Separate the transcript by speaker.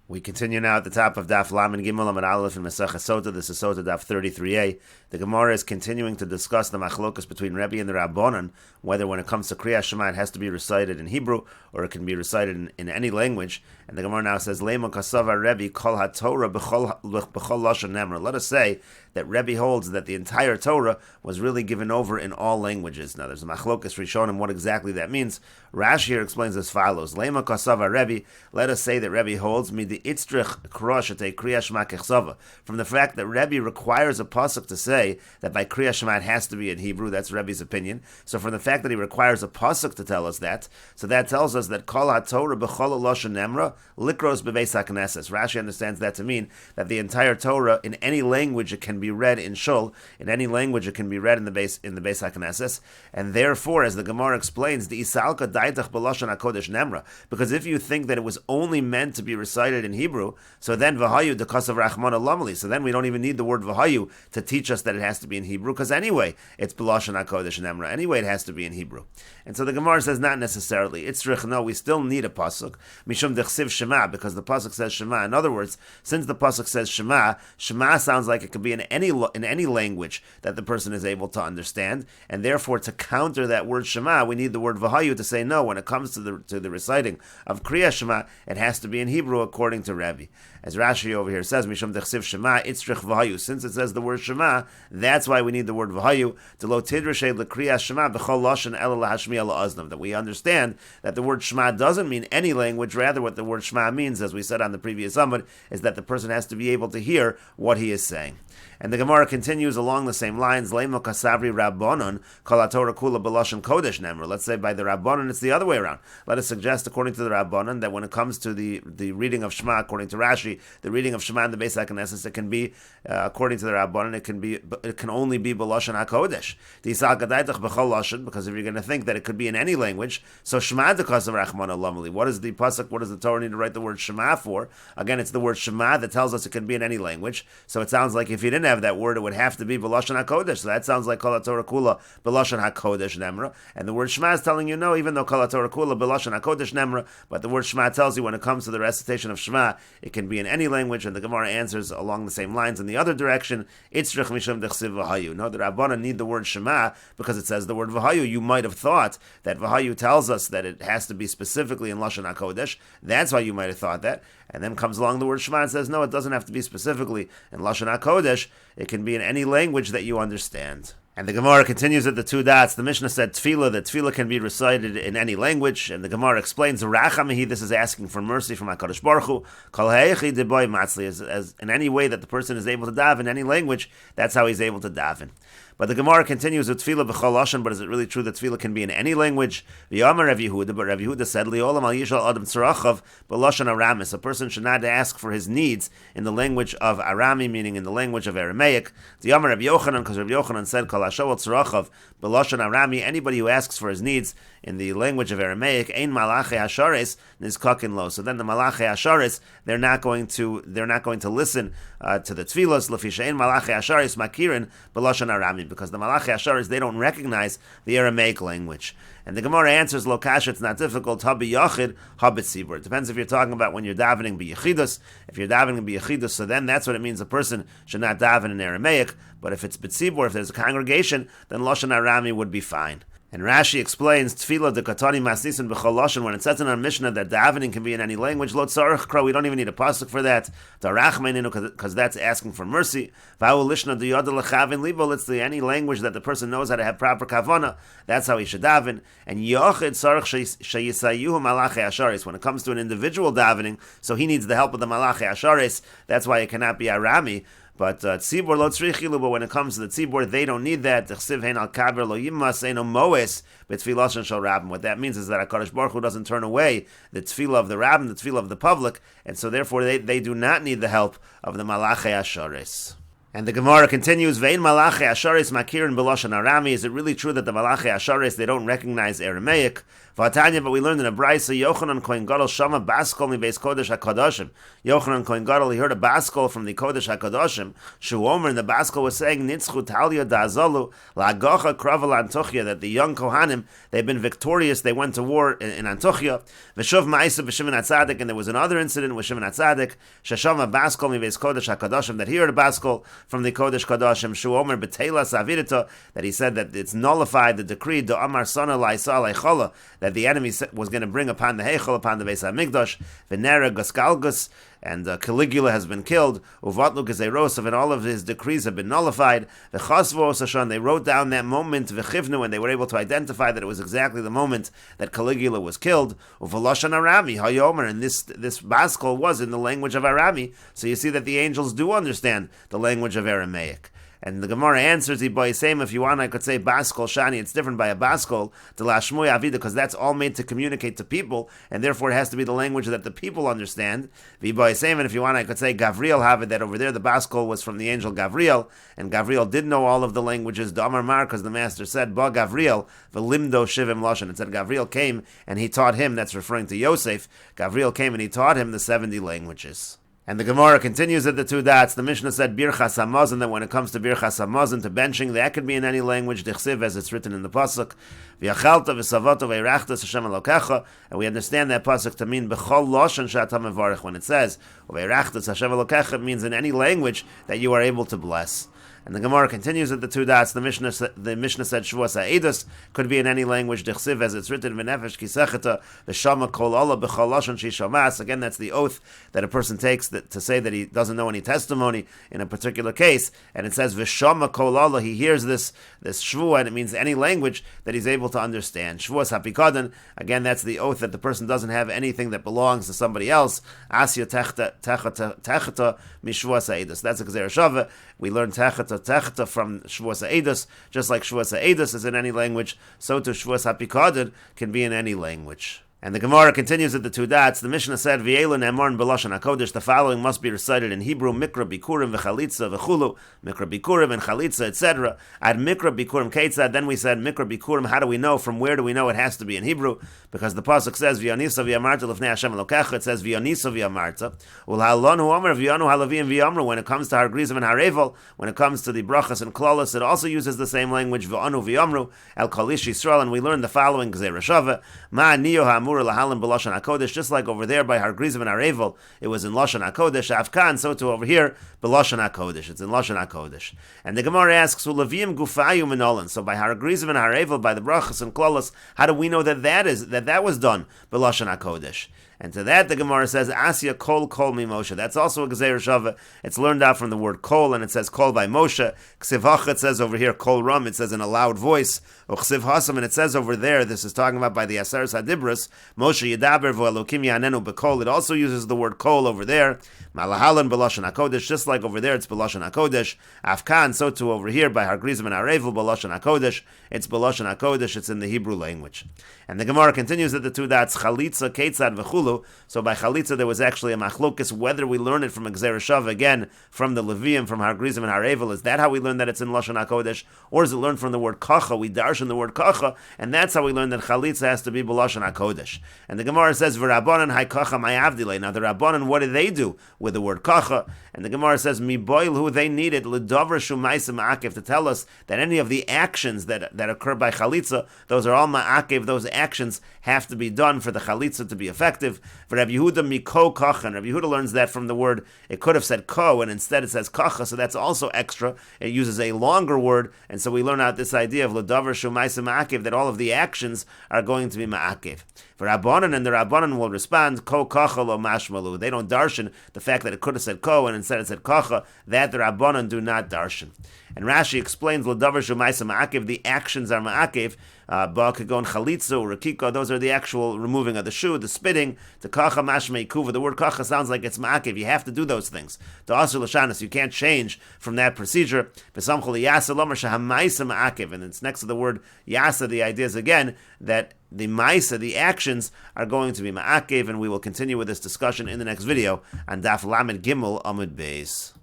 Speaker 1: We continue now at the top of Daf Lamed Gimel Amud Aleph in Meseches Sotah. This is Sotah Daf 33a. The Gemara is continuing to discuss the machlokas between Rebbe and the Rabbanan, whether when it comes to Kriyas Shema it has to be recited in Hebrew or it can be recited in any language. And the Gemara now says, Lema kasava Rebbe kol ha-Torah b'chol lashon nemra. Let us say that Rebbe holds that the entire Torah was really given over in all languages. Now there's a machlokas Rishonim what exactly that means. Rashi here explains as follows: Lema kasava Rebbe. Let us say that Rebbe holds me the itzrich krosh at Kriyas Shema kechsava, from the fact that Rebbe requires a pasuk to say that by Kriyas Shema it has to be in Hebrew. That's Rebbe's opinion. So from the fact that he requires a pasuk to tell us that, so that tells us that kol ha-Torah b'chol lashon nemra likros bebeis hakneses. Rashi understands that to mean that the entire Torah in any language it can be read in shul, in any language it can be read in the beis hakneses, and therefore, as the Gemara explains, the isalka daitach b'lashon hakodesh nemra, because if you think that it was only meant to be recited in Hebrew, so then v'hayu dekasav rachman alamali, so then we don't even need the word v'hayu to teach us that it has to be in Hebrew, because anyway it's b'lashon hakodesh nemra. Anyway, it has to be in Hebrew. And so the Gemara says not necessarily. Itzrich, no, we still need a pasuk mishum dechsiv Shema, because the pasuk says Shema. In other words, since the pasuk says Shema, Shema sounds like it could be in any language that the person is able to understand, and therefore to counter that word Shema, we need the word v'hayu to say no. When it comes to the reciting of Kriyas Shema, it has to be in Hebrew according to Rebbe. As Rashi over here says, Mishum dechsiv Shema, itzrich v'hayu. Since it says the word Shema, that's why we need the word v'hayu to lo tidrashe l'kriyas Shema b'chol lashon ela lahashmiya la'aznav. That we understand that the word Shema doesn't mean any language. Rather, what the word Shema means, as we said on the previous Amud, is that the person has to be able to hear what he is saying. And the Gemara continues along the same lines. Leimo kasavri Rabbanon kol haTorah kula b'lashon kodesh nemra. Let's say by the Rabbanon it's the other way around. Let us suggest, according to the Rabbanon, that when it comes to the reading of Shema, according to Rashi, the reading of Shema in the Beis HaKnesses, it can be, according to the Rabbanon, it can only be b'lashon hakodesh. T'isal gadaitach b'chol lashon, because if you're going to think that it could be in any language, so Shema dekasav rachman alamali. What is the pasuk? What does the Torah need to write the word Shema for? Again, it's the word Shema that tells us it can be in any language. So it sounds like if you didn't have that word, it would have to be b'lashon hakodesh. So that sounds like kol haTorah kula b'lashon hakodesh nemra. And the word Shema is telling you no, even though kol haTorah kula b'lashon hakodesh nemra, but the word Shema tells you when it comes to the recitation of Shema, it can be in any language. And the Gemara answers along the same lines in the other direction. Itzrich mishum dechsiv v'hayu. No, the Rabbanan need the word Shema because it says the word v'hayu. You might have thought that v'hayu tells us that it has to be specifically in lashon hakodesh. That's why you might have thought that. And then comes along the word Shema and says, no, it doesn't have to be specifically in Lashon HaKodesh. It can be in any language that you understand. And the Gemara continues at the two dots. The Mishnah said tefillah, that tefillah can be recited in any language. And the Gemara explains, Rachamihi, this is asking for mercy from HaKadosh Baruch Hu. Kol he'echi deboy matzli, as in any way that the person is able to daven in any language, that's how he's able to daven. But the Gemara continues with tefillah b'chol lashon, but is it really true that tefillah can be in any language? V'yamar Rav Yehuda, but Rav Yehuda said, Li'olam al yishal adam tzarachav b'lashon Aramis. A person should not ask for his needs in the language of Arami, meaning in the language of Aramaic. V'yamar Rav Yochanan, because Rav Yochanan said, Kol hashoel tzarachav b'lashon Arami, anybody who asks for his needs in the language of Aramaic, ein malachei hashares nizkakin lo. So then the malachei hashares, they're not going to listen to the tefillas. L'fi ein malachei hashares makirin b'lashon Arami, because the malachei hashares, they don't recognize the Aramaic language. And the Gemara answers, lo kasha, it's not difficult. Habi yachid, habi tzibur. It depends if you're talking about when you're davening b'yechidus. If you're davening b'yechidus, so then that's what it means. A person should not daven in Aramaic. But if it's b'tzibur, if there's a congregation, then lashon Arami would be fine. And Rashi explains, Tefillah de katani masnisin b'chol lashon, when it says in our Mishnah that davening can be in any language, lo tzarich kro, we don't even need a pasuk for that. Darachmeninu, because that's asking for mercy. V'hu lishna de yada lechavin libo, it's any language that the person knows how to have proper kavana. That's how he should daven. And yochid tzarich sheyisayuhu malachei hasharis, when it comes to an individual davening, so he needs the help of the malachei hasharis. That's why it cannot be Arami. But tzibur lo tzrichilu, but when it comes to the tzibur, they don't need that. T'chsiv hein al kaber lo yimas eino moes b'tfilah shel rabbim. What that means is that HaKadosh Baruch Hu doesn't turn away the tefillah of the rabbim, the tefillah of the public, and so therefore they do not need the help of the malachei hasharis. And the Gemara continues, Vein malachei hasharis makirin b'lashon Arami. Is it really true that the malachei hasharis, they don't recognize Aramaic? V'atanya, but we learned in a brayso, Yochanan Kohen Gadol shama baskol mi beis kodesh hakadoshim. Yochanan Kohen Gadol, he heard a baskol from the kodesh hakadoshim. Shu Omer, and the baskol was saying, Nitzchu talya da'azalu la'agocha kraval Antochia, that the young Kohanim, they've been victorious, they went to war in Antochia. V'shuv ma'isa v'Shimon HaTzadik, and there was another incident with Shimon HaTzadik, sheshama baskol mi beis kodesh hakadoshim, that he heard a baskol from the kodesh kadoshim. Shu Omer b'teila savirita, that he said that it's nullified the decree, do amar sana la'isa la'chola, that the enemy was going to bring upon the Heichel, upon the Beis HaMikdash, Venera Gaskalgus, and Caligula has been killed, Uvatlu Gezerosov, and all of his decrees have been nullified. The Chasvo Osashan, they wrote down that moment, Vechivnu, and they were able to identify that it was exactly the moment that Caligula was killed. Uvaloshan Arami, Hayomer, and this Baskol was in the language of Arami, so you see that the angels do understand the language of Aramaic. And the Gemara answers, if you want, I could say Baskol Shani, it's different by a Baskol, to Lashmoy Avida, because that's all made to communicate to people, and therefore it has to be the language that the people understand. And if you want, I could say Gavriel Havid, that over there the Baskol was from the angel Gavriel, and Gavriel did know all of the languages, Damar Mar, because the master said, Ba Gavriel, Velimdo Shivim Lashon. It said Gavriel came and he taught him, that's referring to Yosef, Gavriel came and he taught him the 70 languages. And the Gemara continues at the two dots. The Mishnah said Birchas Hamazon, that when it comes to Birchas Hamazon, to benching, that could be in any language, Dichsiv, as it's written in the pasuk. V'yachalta v'savoto v'irachta Hashem Elokecha, and we understand that pasuk to mean B'chol Loshan Shatam Mevarich. When it says v'irachta Hashem Elokecha, it means in any language that you are able to bless. And the Gemara continues at the two dots. The Mishnah said Shavuos HaEidus could be in any language, Dichsiv, as it's written, V'nefesh kisecheta v'shama kol ola b'chol lashon shishamas. Again, that's the oath that a person takes to say that he doesn't know any testimony in a particular case. And it says v'shama kol ola, he hears this shvuah, and it means any language that he's able to understand. Shavuos HaPikadon, again, that's the oath that the person doesn't have anything that belongs to somebody else. Asya techeta mishvuos HaEidus. That's a Gezer Shavah. We learn techeta from Shavuos HaEidus, just like Shavuos HaEidus is in any language, so too Shavuos HaPikadon can be in any language. And the Gemara continues at the two dots. The Mishnah said, V'yelu ne'emar b'lashon HaKodesh, the following must be recited in Hebrew, Mikra Bikurim v'chalitza v'chulu, Mikra Bikurim and chalitza, etc. Ad Mikra Bikurim Keitzad, then we said Mikra Bikurim, how do we know, from where do we know it has to be in Hebrew? Because the pasuk says, V'yonisa v'yamarta l'fnei Hashem Elokecha, it says V'yonisa v'yamarta, U'l'halon hu'omer v'yonu halavim v'yamru, when it comes to Har Grizim and Har Evel, when it comes to the brachas and klolos, it also uses the same language, V'onu v'yamru, El Kolish Yisrael, and we learn the following, Gezer Shavah, Ma niyo ha'amur lahalim b'lashon HaKodesh, just like over there by Har Grizim and Har Evel, it was in Lashon HaKodesh, Afkan, so too over here, b'lashon HaKodesh, it's in Lashon HaKodesh. And the Gemara asks, U'levim gufayu minolan, so by Har Grizim and Har Evel, by the brachas and klolos, how do we know that was done b'lashon HaKodesh? And to that the Gemara says, Asya kol mi Moshe. That's also a Gezer Shavah. It's learned out from the word kol, and it says kol by Moshe. Ksiv hach, it says over here kol ram, it says in a loud voice. Or ksiv hasam, and it says over there, this is talking about by the Aseres HaDibros, Moshe yedaber v'elokim yanenu b'kol. It also uses the word kol over there. Malahalan b'lashon HaKodesh, just like over there it's b'lashon HaKodesh. Afkan, so too over here by Har Grizim and Har Evel, b'lashon HaKodesh. It's b'lashon HaKodesh, it's in the Hebrew language. And the Gemara continues at the two dots, chalitza, keitzad, v'chulu. So by chalitza there was actually a machlokes whether we learn it from a Gezer Shavah, again from the Levium, from Har Grizim and Har Evel. Is that how we learn that it's in Lashon HaKodesh, or is it learned from the word kacha? We darshan the word kacha, and that's how we learn that chalitza has to be b'Lashon HaKodesh. And the Gemara says v'Rabbanan hay kacha ma'avdilei. Now the Rabbanan, what did they do with the word kacha? And the Gemara says mi boil, who they needed l'davar shumaisa ma'akev, to tell us that any of the actions that occur by chalitza, those are all ma'akev. Those actions have to be done for the chalitza to be effective. Rabbi Yehuda miko kachan. Rabbi Yehuda learns that from the word, it could have said ko, and instead it says kacha, so that's also extra. It uses a longer word, and so we learn out this idea of l'davar shumaisa ma'akev, that all of the actions are going to be ma'akev. For Rabbanan, and the Rabbanan will respond, ko kacha lo mashmalu. They don't darshan the fact that it could have said ko, and instead it said kacha, that the Rabbanan do not darshan. And Rashi explains l'davar shumaisa ma'akev, the actions are ma'akev. Ba'akagon chalitza or rakika, those are the actual removing of the shoe, the spitting. The kacha mashmei kuva, the word kacha sounds like it's ma'akev. You have to do those things. The asur l'shanas, you can't change from that procedure. B'samchol yasa lomer shahamaisa ma'akev, and it's next to the word yasa. The idea is again that the maisa, the actions, are going to be ma'akev, and we will continue with this discussion in the next video on Daf Lamed Gimel Amud Beis.